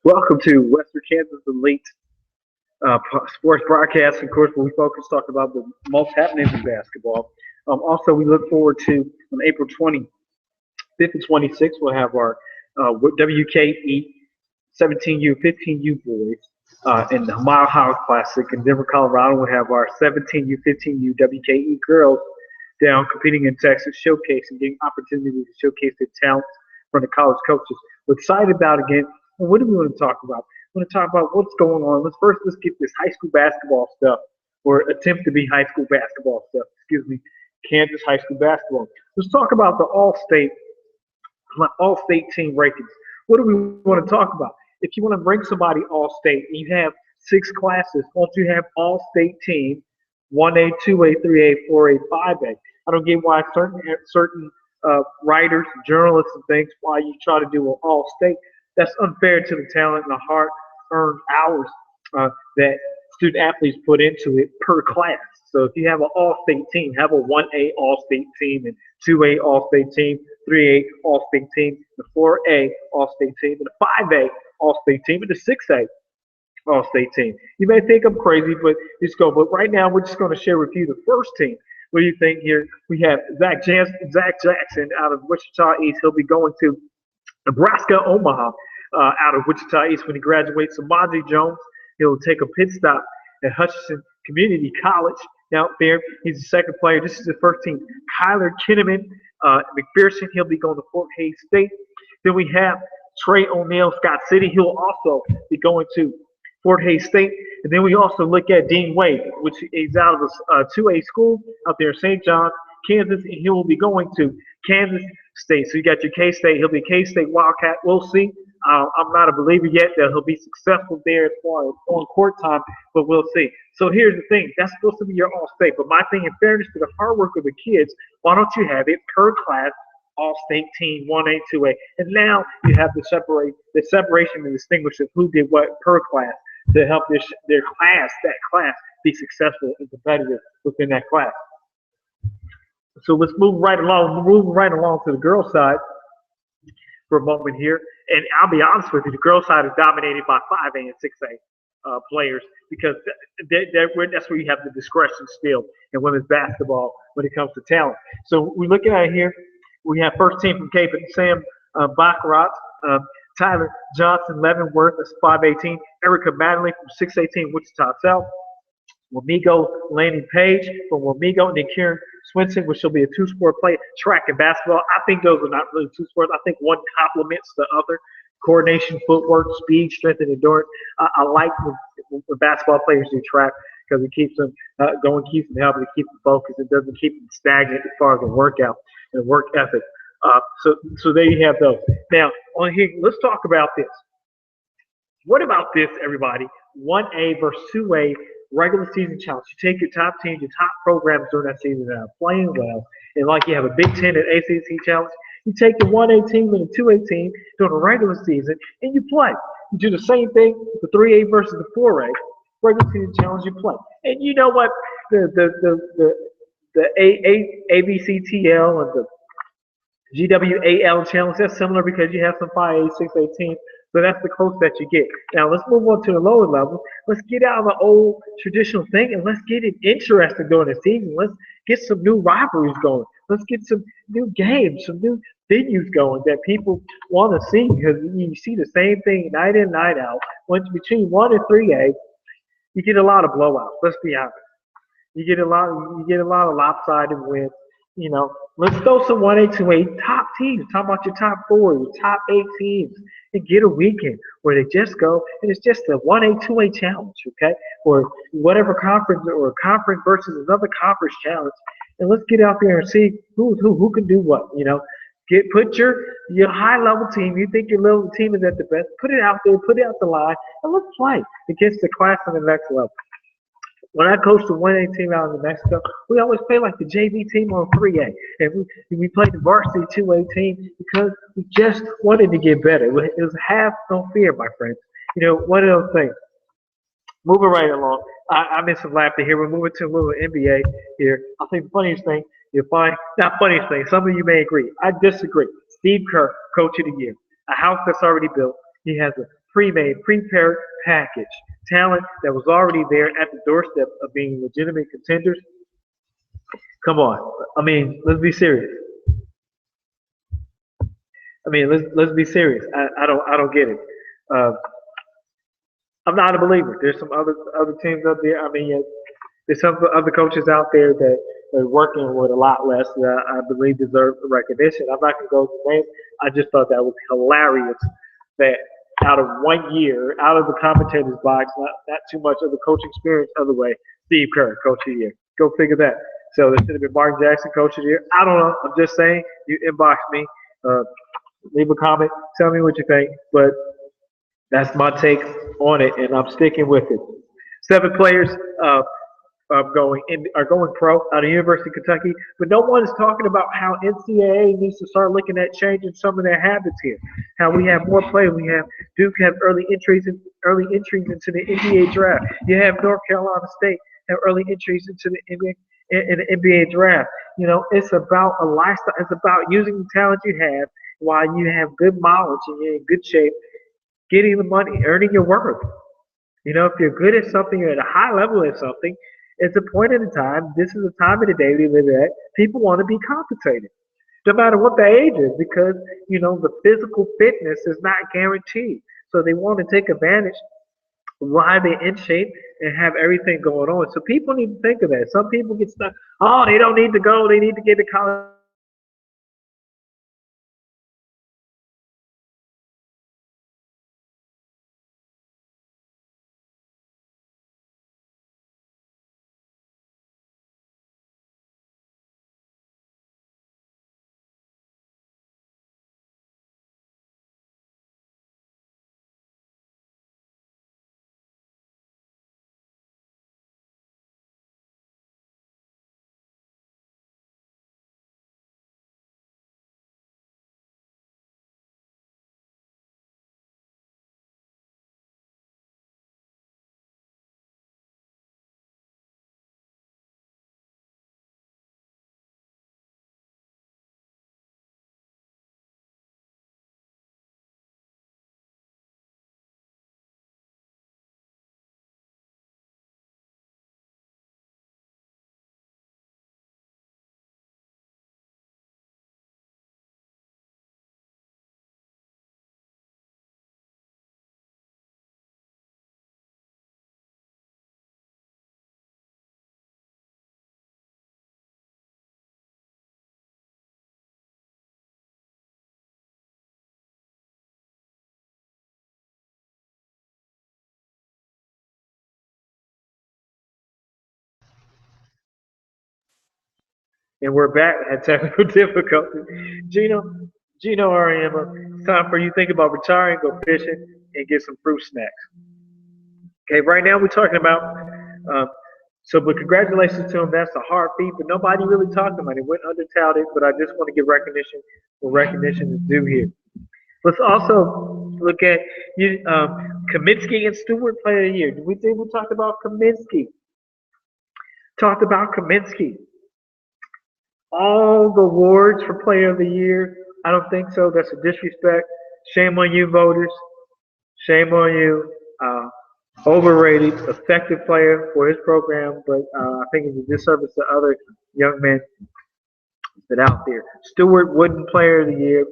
Welcome to Western Kansas Elite Sports Broadcast. Of course, where we focus talk about the most happenings in basketball. Also, we look forward to on April 25th and 26th, we'll have our WKE 17U, 15U boys in the Mile High Classic in Denver, Colorado. We'll have our 17U, 15U WKE girls down competing in Texas, showcasing, getting opportunity to showcase their talents from the college coaches. We're excited about it again. And what do we want to talk about? We want to talk about what's going on. Let's get this high school basketball stuff, or attempt to be high school basketball stuff. Excuse me, Kansas high school basketball. Let's talk about the all-state team rankings. What do we want to talk about? If you want to rank somebody all-state, and you have six classes, won't you have all-state team 1A, 2A, 3A, 4A, 5A? I don't get why certain writers, journalists, and things why you try to do an all-state. That's unfair to the talent and the hard-earned hours that student athletes put into it per class. So if you have an all-state team, have a 1A all-state team and 2A all-state team, 3A all-state team, the 4A all-state team, and the 5A all-state team, and the 6A all-state team. You may think I'm crazy, but just go. But right now, we're just going to share with you the first team. What do you think here? We have Zach Jackson out of Wichita East. He'll be going to Nebraska Omaha out of Wichita East when he graduates. Samaje Jones, he'll take a pit stop at Hutchinson Community College out there. He's the second player. This is the first team. Kyler Kinnaman McPherson, he'll be going to Fort Hays State. Then we have Trey O'Neal, Scott City. He'll also be going to Fort Hays State. And then we also look at Dean Wade, which is out of a 2A school out there in St. John's, Kansas, and he will be going to Kansas State. So you got your K-State. He'll be a K-State Wildcat. We'll see. I'm not a believer yet that he'll be successful there as far as on court time, but we'll see. So here's the thing. That's supposed to be your all-state. But my thing, in fairness to the hard work of the kids, why don't you have it per class, all-state team, 1A, 2A. And now you have the separation and distinguish of who did what per class to help that class, be successful and competitive within that class. So let's move right along. Moving right along to the girls' side for a moment here. And I'll be honest with you, the girls' side is dominated by 5A and 6A players because that's where you have the discretion still in women's basketball when it comes to talent. So we're looking at it here. We have first team from Cape and Sam Baccarat, Tyler Johnson Leavenworth, that's 518, Erica Madley from 618 Wichita South, Wamigo Lanning Page from Wamigo, and then Karen Swinson, which will be a two-sport player, track and basketball. I think those are not really two sports. I think one complements the other. Coordination, footwork, speed, strength, and endurance. I like when basketball players do track because it keeps them going, keeps them healthy, it keeps them focused. It doesn't keep them stagnant as far as the workout and work ethic. So there you have those. Now, on here, let's talk about this. What about this, everybody? 1A versus 2A regular season challenge. You take your top teams, your top programs during that season that are playing well, and like you have a Big Ten and ACC challenge, you take the 1A team and the 2A team during the regular season, and you play. You do the same thing with the 3A versus the 4A regular season challenge. You play, and you know what? The ABCTL and the GWAL challenge, that's similar because you have some 5A, 6A teams. So that's the close that you get. Now let's move on to the lower level. Let's get out of the old traditional thing and let's get it interesting during the season. Let's get some new rivalries going. Let's get some new games, some new venues going that people want to see because you see the same thing night in, night out. Once between 1 and 3A, you get a lot of blowouts. Let's be honest. You get a lot of lopsided wins. You know, let's throw some 1A, 2A top teams. Talk about your top 4, your top 8 teams, and get a weekend where they just go and it's just a 1A, 2A challenge, okay? Or whatever conference or a conference versus another conference challenge. And let's get out there and see who can do what, you know. Put your high level team, you think your level team is at the best, put it out there, put it out the line, and let's play against the class on the next level. When I coached the 1A team out in New Mexico, we always play like the JV team on 3A. And we played the varsity 2A team because we just wanted to get better. It was have no fear, my friends. You know, one of those things. Moving right along. I missed some laughter here. We're moving to a little NBA here. I think the funniest thing you'll find, not funniest thing, some of you may agree. I disagree. Steve Kerr, Coach of the Year. A house that's already built. He has a pre-made, prepared package, talent that was already there at the doorstep of being legitimate contenders. Come on, I mean, let's be serious. I mean, let's be serious. I don't get it. Uh, I'm not a believer. There's some other teams up there. I mean, yeah, there's some other coaches out there that are working with a lot less that I believe deserve recognition. I'm not gonna go to names. I just thought that was hilarious that out of 1 year, out of the commentators box, not too much of the coaching experience other way, Steve Kerr, coach of the year. Go figure that. So there should have been Mark Jackson, coach of the year. I don't know. I'm just saying. You inbox me, uh, leave a comment, tell me what you think. But that's my take on it, and I'm sticking with it. 7 players uh, are going pro out of University of Kentucky, but no one is talking about how NCAA needs to start looking at changing some of their habits here. How we have more play. We have Duke have early entries into the NBA draft. You have North Carolina State have early entries into the in the NBA draft. You know, it's about a lifestyle. It's about using the talent you have while you have good mileage and you're in good shape, getting the money, earning your worth. You know, if you're good at something, you're at a high level at something, it's a point in time. This is a time of the day we live at. People want to be compensated, no matter what their age is, because, you know, the physical fitness is not guaranteed. So they want to take advantage while they're in shape and have everything going on. So people need to think of that. Some people get stuck. Oh, they don't need to go. They need to get to college. And we're back at technical difficulty. Gino, Gino Ariema, it's time for you to think about retiring, go fishing, and get some fruit snacks. Okay, right now we're talking about. Uh, but congratulations to him. That's a hard feat, but nobody really talked about it. It went undertouted, but I just want to give recognition where recognition is due here. Let's also look at Kaminsky and Stewart Player of the Year. Did we think we talked about Kaminsky? Talked about Kaminsky. All the awards for Player of the Year. I don't think so. That's a disrespect. Shame on you, voters. Shame on you. Overrated, effective player for his program, but I think it's a disservice to other young men that out there. Stewart Wooden Player of the Year.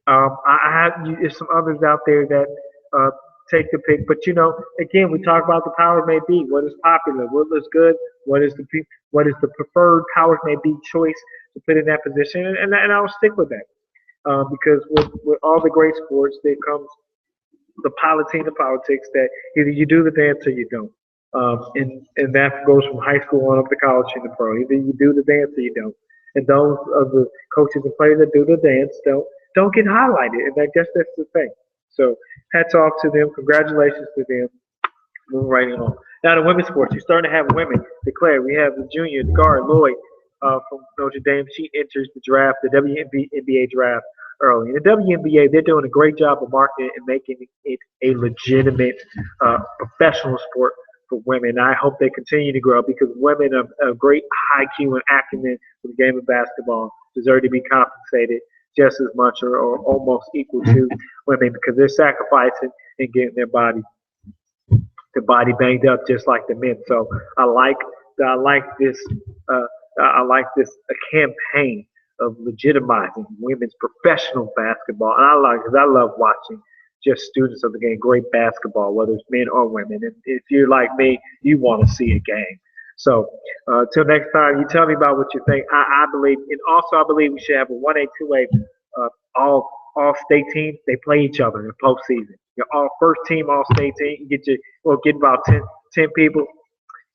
I have there's some others out there that uh, take the pick, but you know, again, we talk about the powers may be. What is popular? What looks good? What is the preferred powers may be choice to put in that position? And I'll stick with that because with all the great sports, there comes the politic and politics that either you do the dance or you don't. And that goes from high school on up to college and the pro. Either you do the dance or you don't. And those of the coaches and players that do the dance don't get highlighted. And I guess that's the thing. So hats off to them. Congratulations to them. Moving right along. Now the women's sports. You're starting to have women declare. We have the junior guard Lloyd from Notre Dame. She enters the draft, the WNBA draft early. In the WNBA, they're doing a great job of marketing and making it a legitimate professional sport for women. And I hope they continue to grow because women of great IQ and acumen for the game of basketball deserve to be compensated just as much or almost equal to women because they're sacrificing and getting their body banged up just like the men. So I like I like this uh, I like this campaign of legitimizing women's professional basketball, and I like because I love watching just students of the game, great basketball, whether it's men or women. And if you're like me, you want to see a game. So till next time, you tell me about what you think. I believe, and also I believe we should have a 1A, 2A, all state teams. They play each other in the postseason. Your all first team all state team. You get get about 10 people.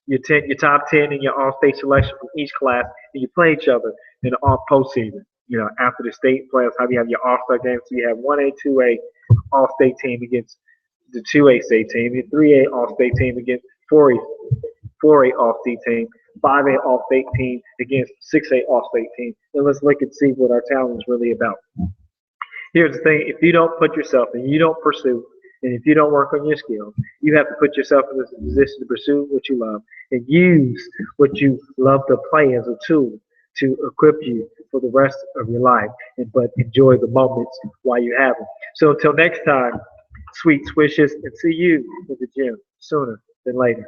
Your top 10 in your all state selection from each class, and you play each other in the all postseason. After the state playoffs, how you have your all star games. So you have 1A, 2A all state team against the 2A state team, your 3A all state team against 4A all state team, 5A all state team against 6A all state team, and let's look and see what our talent is really about. Here's the thing: if you don't put yourself and you don't pursue, and if you don't work on your skills, you have to put yourself in this position to pursue what you love and use what you love to play as a tool to equip you for the rest of your life. But enjoy the moments while you have them. So until next time, sweet swishes, and see you in the gym sooner than later.